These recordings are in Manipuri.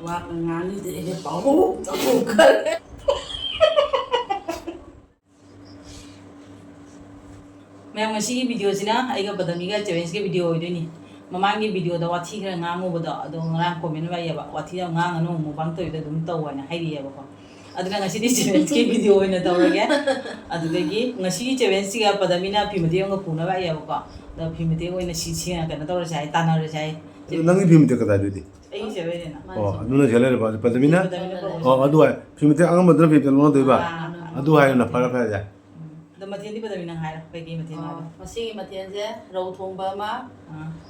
Wah, ngani deh bau, bukan. Memang masih video sih na, ayo pada miga cewek sih video itu ni. Mamangi video dah wati kan ngangu pada, ada orang komen apa ya, wati yang ngang anu mau bantu itu dum tahu ana, hari ya bapak. Ada kan ngasih di cewek sih video ini tahu lagi, ada lagi ngasih cewek sih pada mina pimati yang ngapuna apa ya bapak. Dah pimati yang ini sih kan tahu saya tanah saya. Nangi pimati kata itu. Ini cewek ni na. Oh, anu na jalan apa? Pada mina? Oh, aduh, pimati angam betul pimati mana tu iba? Aduh, hai na para para aja. Matian di pada minang hai, pergi matian ada. Masih matian je, raw thongba ma,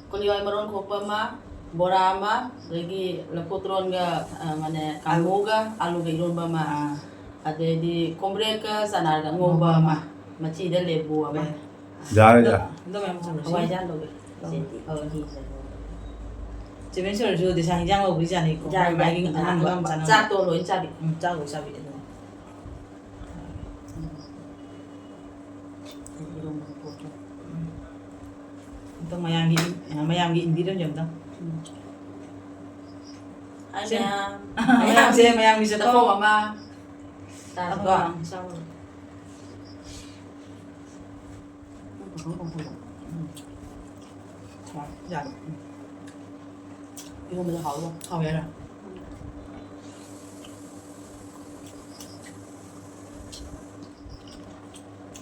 kuliah maron kopa ma, bora ma, lagi laputron ga mana kamu ga, alu ga eromba ma, ada di kombre ka sana ga ngoba ma, macam ida lebu apa. Jar jar. Itu memang sama. Hawai jan loge. Oh, Cuma soal tu desain jangan beri jangan ikut. Jangan bagi jangan jatuh loh cabi. Jatuh sabi itu. Untuk mayang di indi dong jam tu. Mayang bisa tahu tahu. mama. Tak tahu. Sama. Jangan. Ibu macam hau loh. Hau ya lah.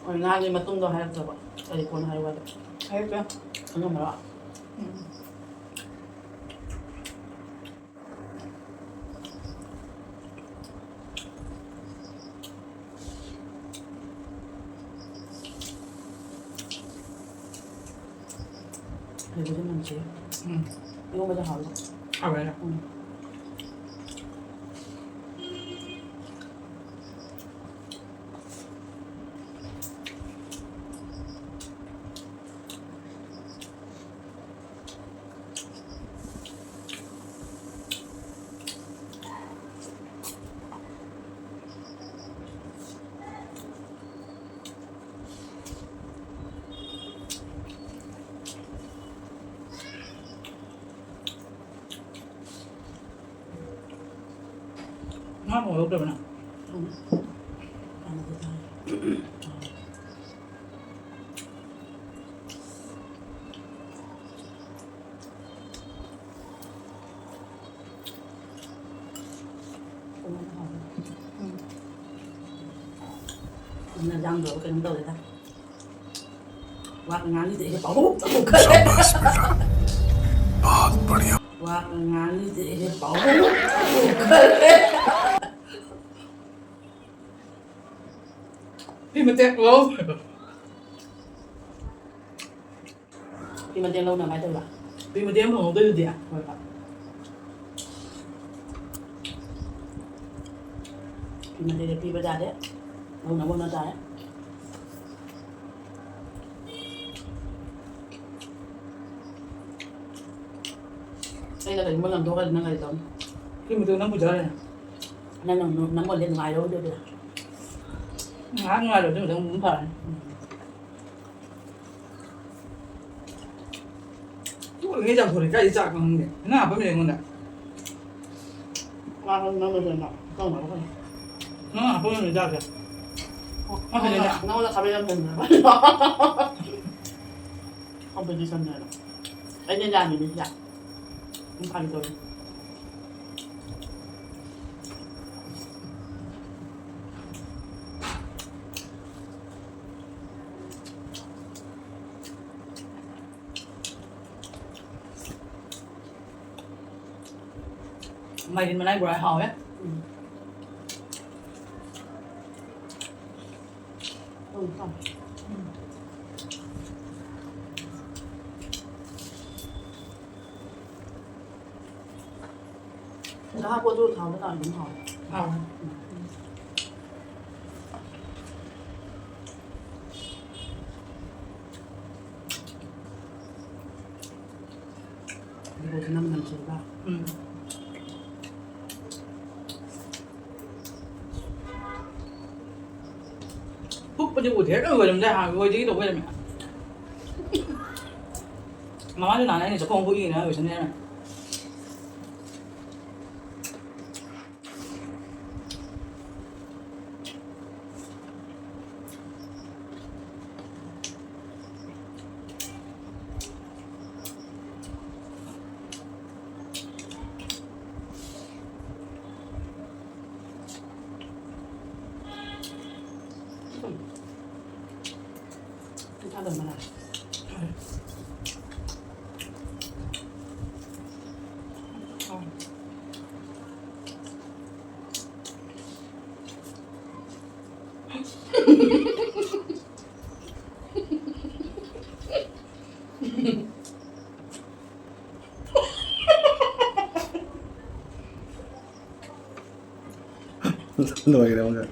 Orang lagi matung dah hari tu apa? Hari pun hari wala. Hai tu. Ano mara? Ibu tu macam ibu macam hau loh. Hau ya lah. Mau mau berapa nak? Nó răng rồi cái đầu đấy ta. Wah ngani deh bau, bukan. बहुत बढ़िया. Wah ngani deh bau, bukan. Pimati lâu. Pimati lâu nào mai đâu là? Pimati yang mau tu dia. Pimati dia pi berada deh. Lâu nào nó ra đấy. Đây là mình làm đồ cái nó ngày tầm. Pimati nang puja ni. Nó một lên ngoài đâu được. Ngang rồi tu nang muốn phải. Ini jam sore kai cak kan ni. Nah, apa ni ngunda? Qua nó lên nào. Không nó không. Nah, apa ni cak? Apa ni nak? Nó là cà phê làm hình. Không phải đi sân này đâu. Anh nên làm gì đi dạ. Không phải rồi. Mày đi mà nay bữa hỏi á. Không. Nó hát qua du thảo nó làm đúng hỏi. Rồi thì 5 năm rồi ba. Phúc bao nhiêu buổi thế các người làm ra hàng người chứ đâu quên mẹ. Mà nói như này này sẽ không có gì nữa rồi xem này. 사람 많아. lười cái đâu rồi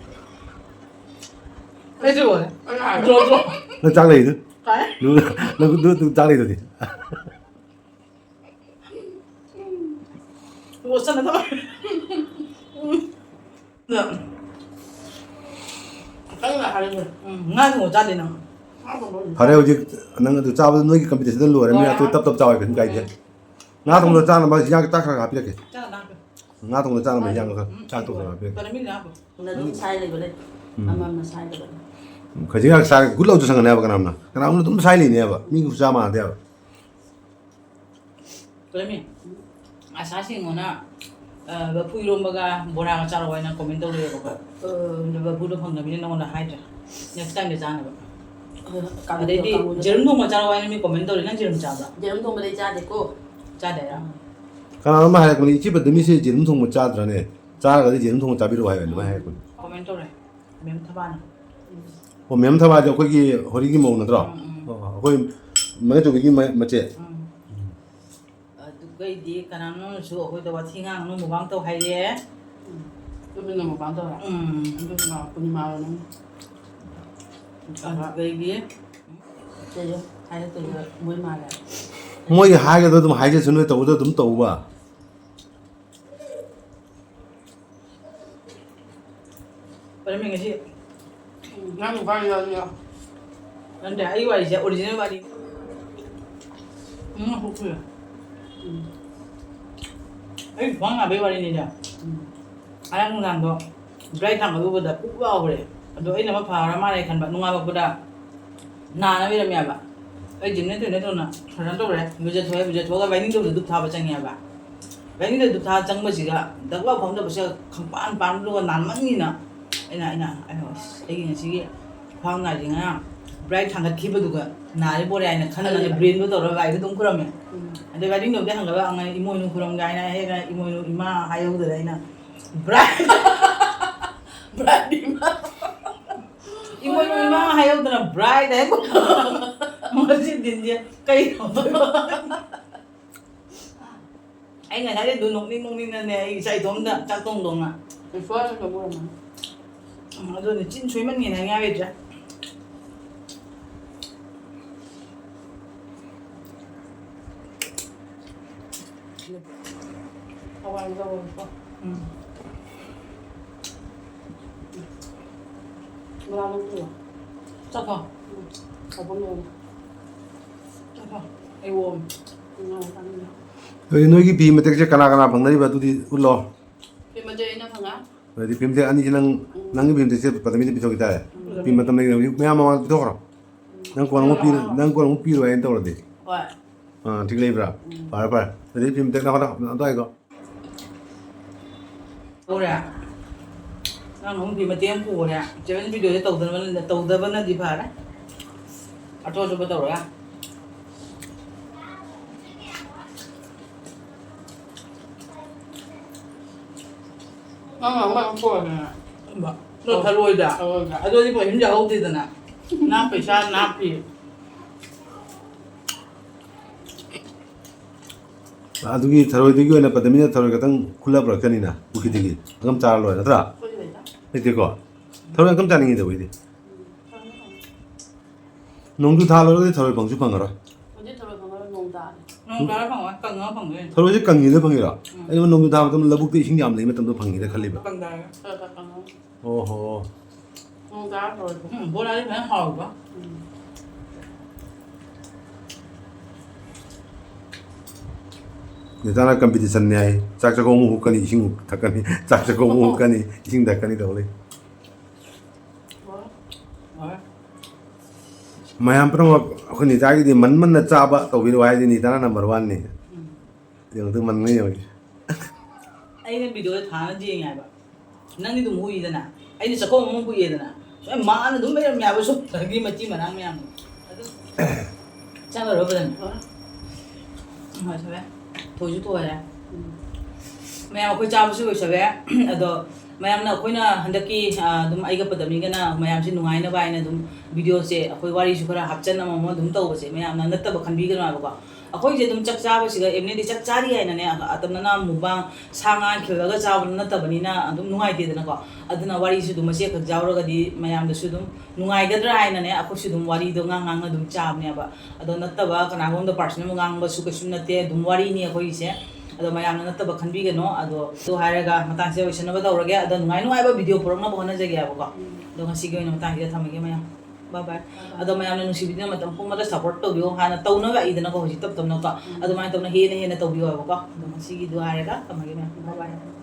해줘 줘. nó trang này nữa cái nó trang này rồi thì 못 사는 사람. cái 하는 거. ngang 못 자리는. phải đâu chứ năng từ trao nuôi cái cầm bị lười đấy mình tôi tập trao cái cái gì ngã thùng nó trang là bao nhiêu cái tác khác biết cái 자 나. ngã thùng nó trang là mấy dạng cái trang thùng là biết 그다음에 밀나. 나도 사이를 그래. 아마만 사이를 그래. cái gì cái sai good lâu cho sang cái nào cái nào nó cũng sai liền vậy mình cũng sao mà theo 그러면 아 사실 거나 어 부이롬바가 뭐라고 자라고 있는 코멘트 올려고 근데 뭐 부도 방금이 나오나 하이자 next time 되잖아 근데 지름도 뭐 자라고 있는 코멘트 올리는 지름 자다 지름도 뭐 되자 되고 자대야 cái nào mà hay cái này chỉ bật mình sẽ chỉ thùng một cha rồi này cha cái gì chỉ thùng một cha biết rồi hay là hay cái 코멘트 올려 멤 타바나 뭐 맴 타봐 저 거기 허리기 먹는 들어 거기 mấy chỗ cái mà chết cái đi cái nào nó sửa hồi đầu thiên ngang nó một băng tàu hay đấy 좀 있는 거 많더라. 좀 막, 분이 많아. cái gì 그래요. 다이어트 뭘 말해. mỗi hai cái đó tụi hai cái xuân tàu đó tụi tàu mà 그러면 cái 나는 말이야. 근데 이거 이제 오리지널 바디 그렇구나 이 방아 배바리니냐 아랑랑도 브라이트한 거보다 뽑아 그래 너 이제 뭐 바라마래 칸바 농아보다 나나 이러면 봐 이 집네도 내도나 저런도 그래 부자 저가 와인도 득 타봐 짱이야 봐 와인도 득 타 짱머지가 너가 범도 벌써 강반 반도가 난만이나 이나 아유 이게 지게 광나지가 브라이트 한가 기버도가 나를 보래 아니나 칸나는 브레인도 돌아 와이도 동 그러면 근데 와인 놈데 한가 봐 안 이모이노 그런 거 아니나 해가 이모이노 이마 하여도 아니나 브라이트 이모이노 이마 하여도 브라이트 해고 뭐지 dinje cây anh này thấy đến đồ nông ninh này chạy xuống đó chắc không đúng à cái phở nó mua mà. rồi thì chín suối mất nghìn hàng nghe về chưa Hawai rau phở. Mua luôn chưa? chắc không Có bao nhiêu? chắc không ai ôm rồi nuôi cái phim mà cái cái bằng đấy và tôi đi út lo Phim mà chơi nó thằng á? rồi thì phim thế anh ấy năng năng cái phim thế sẽ bắt mình đi chơi cái phim mà tầm này mấy mà đi đâu năng quan một pi rồi anh đâu rồi đi ठीक lấy ra phải rồi phim thế nào đó đó ai có đâu rồi nó không thì mà tiêm phủ nè chứ bên video tàu tàu vẫn là gì phải đấy à cho bắt đầu rồi à 엄마 phở nè. nó thay đổi đã à rồi thì phải hình dạng gì thế nào nắp phải san nắp thì 아두기 타로이 되기 원래 받으면 타로이 같은 콜라보라 편이나 우기 되기 그럼 잘 알아요 나더라 Phở gì vậy đó? 이렇게 거 타로이 그럼 짜는 게 되고 이제 농주 타로이 타로이 방주 방어라 언제 thổi còn nó nồng đà. nó cái bằng quá cần nó bằng cái 타로이 강이를 방이라 아니면 농주 타면 러북도 신경 내면 또 방이래 칼리바 bằng đài Còn nó 오호 nồng đà rồi. bố ra đi phải hỏi quá 내가 컴피티션 내에 짝짝고 무후까니 이싱 닦아니 짝짝고 무후까니 이싱 닦아니 더올래 mayam pernah aku ni cari di mana coba tau video aja ni tanah number 1 nih yang tu mana ni anh video thả nó gì nhỉ bà năng đi tụi mua gì thế nào anh đi sao không mua gì thế nào em mà nó đúng mấy em nhà với số cái mà chi mà năng em Chắc là rồi hỏi sao vậy thôi chứ thôi à mẹ mà khôi cha bữa sao vậy đó mẹ em nào khôi na hành ki đúng ai cái bắt đầu cái na mẹ em xin nungai na bài na đúng video se khôi wari su khara hấp chân na mà đúng tàu se mẹ em na nát tập khăn bi cái nào bác khôi je đúng chắc cha bữa sih em này đi chắc cha đi hay na nè atam na mubang sangan khil cái cha bữa nát tập bani na đúng nungai đi na ko aduna wari su đúng mà se khak jaw ra cái đi mẹ em đó su đúng nungai cái ra hay na nè khôi su đúng wari đó ngang ngang na đúng cha nè ba adon nát tập cái nào cũng đó personal ngang ba su cái su nát te đúng wari nè khôi se ado mayamna nattaba khanbigano ado to haraga matang se oisana ba dawrage ado ngai ngai ba video porong na bhona jage abo ko do ngasi gi oina matang ge thamage mayam bye bye ado mayamna nusi video matam pung mada support to bio hana tawna ba idana ko hoji tap tam na ko ado mai tawna he na tawbiyo abo ko do ngasi gi do haraga thamage mayam bye bye